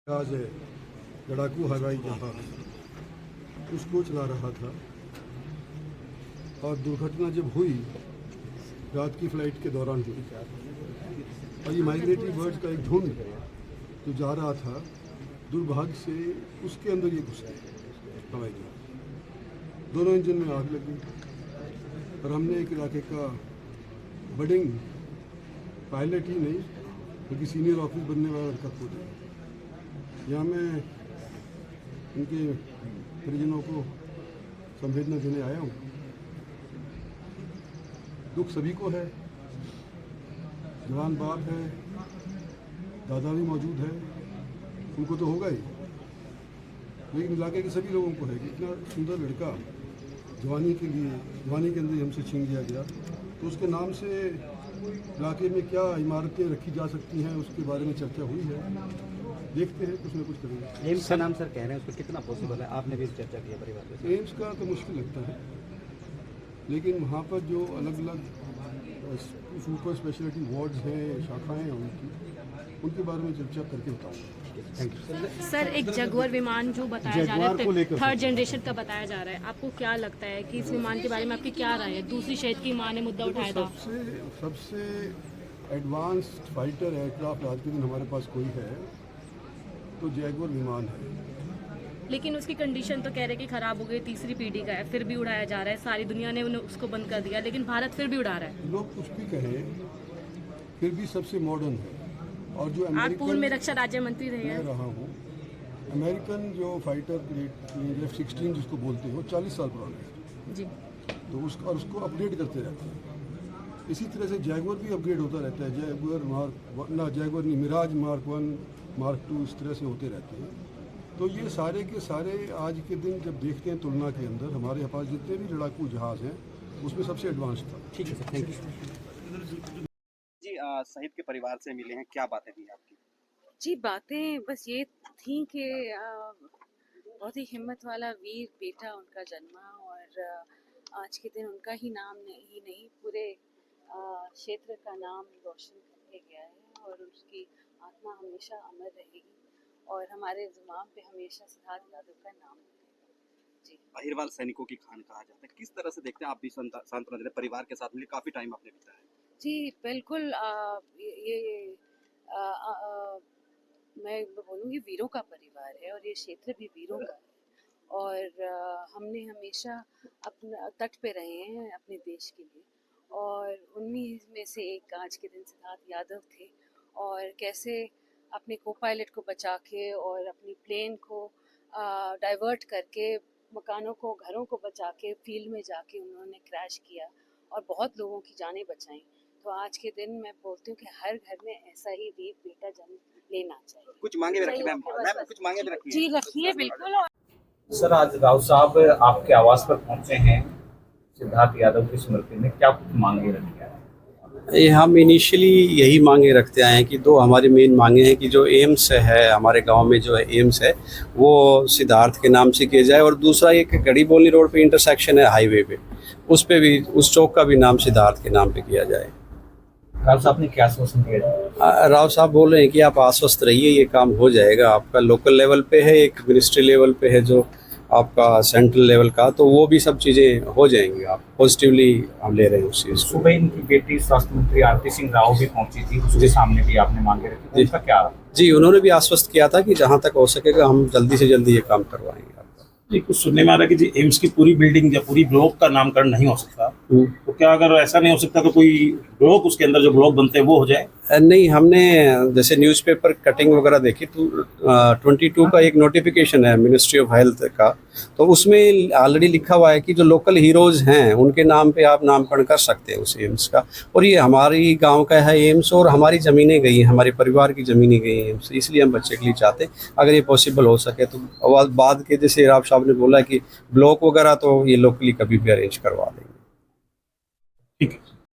जहाज है लड़ाकू हवाई जहाज उसको चला रहा था और दुर्घटना जब हुई रात की फ्लाइट के दौरान हुई और ये माइग्रेटरी बर्ड्स का एक झुंड जो जा रहा था दुर्भाग्य से उसके अंदर ये घुस गया हवाई जहाज। दोनों इंजन में आग लगी और हमने एक इलाके का बडिंग पायलट ही नहीं बल्कि सीनियर ऑफिस बनने वाला लड़का खो दिया। यहाँ मैं उनके परिजनों को संवेदना देने आया हूँ। दुख सभी को है, जवान बाप है, दादा भी मौजूद है, उनको तो होगा ही, लेकिन इलाके के सभी लोगों को है कि इतना सुंदर लड़का जवानी के अंदर ही हमसे छीन लिया गया। तो उसके नाम से इलाके में क्या इमारतें रखी जा सकती हैं उसके बारे में चर्चा हुई है। देखते हैं, कुछ ना कुछ करेंगे। एम्स का नाम सर कह रहे हैं, उसको कितना पॉसिबल है? आपने भी चर्चा की है परिवार में? एम्स का तो मुश्किल लगता है, लेकिन वहाँ पर जो अलग अलग सुपर स्पेशलिटी वार्ड्स हैं, शाखाएं हैं उनके बारे में चर्चा करके बताऊँगा। Thank you sir. एक जगुआर विमान जो बताया जा रहा है थर्ड जनरेशन का बताया जा रहा है, आपको क्या लगता है कि इस विमान के बारे में आपकी क्या राय है? दूसरी शहीद की मां ने मुद्दा उठाया था। सबसे एडवांस्ड फाइटर एयरक्राफ्ट आज के दिन हमारे पास कोई है तो जगुआर विमान है, लेकिन उसकी कंडीशन तो कह रहे कि खराब हो गई, तीसरी पीढ़ी का है, फिर भी उड़ाया जा रहा है। सारी दुनिया ने उन्हें उसको बंद कर दिया, लेकिन भारत फिर भी उड़ा रहा है। लोग कुछ भी कहें फिर भी सबसे मॉडर्न है। और जो आप पूर्व में रक्षा राज्य मंत्री रहे हैं। रहा हूँ, अमेरिकन जो फाइटर F-16 जिसको बोलते हैं वो 40 साल पुराना है जी, तो उसको अपडेट करते रहते हैं। इसी तरह से जगुआर भी अपग्रेड होता रहता है। जगुआर नहीं, मिराज मार्क 1 मार्क 2 इस तरह से होते रहते हैं। तो ये सारे के सारे आज के दिन जब देखते हैं तुलना के अंदर हमारे पास जितने भी लड़ाकू जहाज़ हैं उसमें सबसे एडवांस था। ठीक है सर, थैंक यू जी। शहीद के परिवार से मिले हैं, क्या बातें थी आपकी? जी, बातें बस ये थी कि बहुत ही हिम्मत वाला वीर बेटा उनका जन्मा और आज के दिन उनका ही नाम ही नहीं पूरे क्षेत्र का नाम रोशन करके गया है और उसकी आत्मा हमेशा अमर रहेगी और हमारे जुबान पे हमेशा सिद्धार्थ यादव का नाम रहेगा। जी, अहिरवाल सैनिकों की खान कहा जाता है, किस तरह से देखते हैं आप भी? सांत्वना दे रहे, परिवार के साथ मिले, काफी टाइम आपने बिताया है। जी बिल्कुल। मैं बोलूँगी वीरों का परिवार है और ये क्षेत्र भी वीरों का है और हमने हमेशा अपना तट पे रहे हैं अपने देश के लिए और उन्हीं में से एक आज के दिन सिद्धार्थ यादव थे और कैसे अपने को पायलट को बचा के और अपनी प्लेन को डाइवर्ट करके मकानों को घरों को बचा के फील्ड में जाके उन्होंने क्रैश किया और बहुत लोगों की जानें बचाईं। तो आज के दिन मैं बोलती हूँ कि हर घर में ऐसा ही वीर बेटा जन्म लेना चाहिए। कुछ मांगे भी रखी मैम, कुछ मांगे भी रखी जी रखिए बिल्कुल। सर, आज राव साहब आपके आवास पर पहुंचे हैं सिद्धार्थ यादव की स्मृति में, क्या कुछ मांगे रखी है? हम इनिशियली यही मांगे रखते आए हैं कि दो हमारी मेन मांगे हैं कि जो एम्स है हमारे गांव में जो है एम्स है वो सिद्धार्थ के नाम से किया जाए और दूसरा एक गड़ी बोलनी रोड पे इंटरसेक्शन है हाईवे पे, उस पे भी उस चौक का भी नाम सिद्धार्थ के नाम पे किया जाए। राव साहब ने क्या आश्वासन दिया? राव साहब बोल रहे हैं कि आप आश्वस्त रहिए, ये काम हो जाएगा। आपका लोकल लेवल पे है, एक मिनिस्ट्री लेवल पे है जो आपका सेंट्रल लेवल का, तो वो भी सब चीज़ें हो जाएंगी। आप पॉजिटिवली हम ले रहे हैं उस चीज़ को। सुबह इनकी बेटी स्वास्थ्य मंत्री आरती सिंह राव भी पहुंची थी, उसके सामने भी आपने मांगे रखी, उसका क्या? जी, उन्होंने भी आश्वस्त किया था कि जहाँ तक हो सकेगा हम जल्दी से जल्दी ये काम करवाएंगे। जी, कुछ सुनने में आ रहा है कि जी एम्स की पूरी बिल्डिंग या पूरी ब्लॉक का नामकरण नहीं हो सकता, तो क्या अगर ऐसा नहीं हो सकता तो कोई ब्लॉक उसके अंदर जो ब्लॉक बनते हैं वो हो जाए? नहीं, हमने जैसे न्यूज़पेपर कटिंग वगैरह देखी तो 22 का एक नोटिफिकेशन है मिनिस्ट्री ऑफ हेल्थ का, तो उसमें ऑलरेडी लिखा हुआ है कि जो लोकल हीरोज़ हैं उनके नाम पे आप नामकरण कर सकते हैं उस एम्स का। और ये हमारी गांव का है एम्स और हमारी ज़मीनें गई हैं, हमारे परिवार की ज़मीनें गई हैं एम्स, इसलिए हम बच्चे के लिए चाहते हैं अगर ये पॉसिबल हो सके तो। बाद के जैसे राव साहब ने बोला कि ब्लॉक वगैरह तो ये लोकली कभी भी अरेंज करवा देंगे। ठीक है।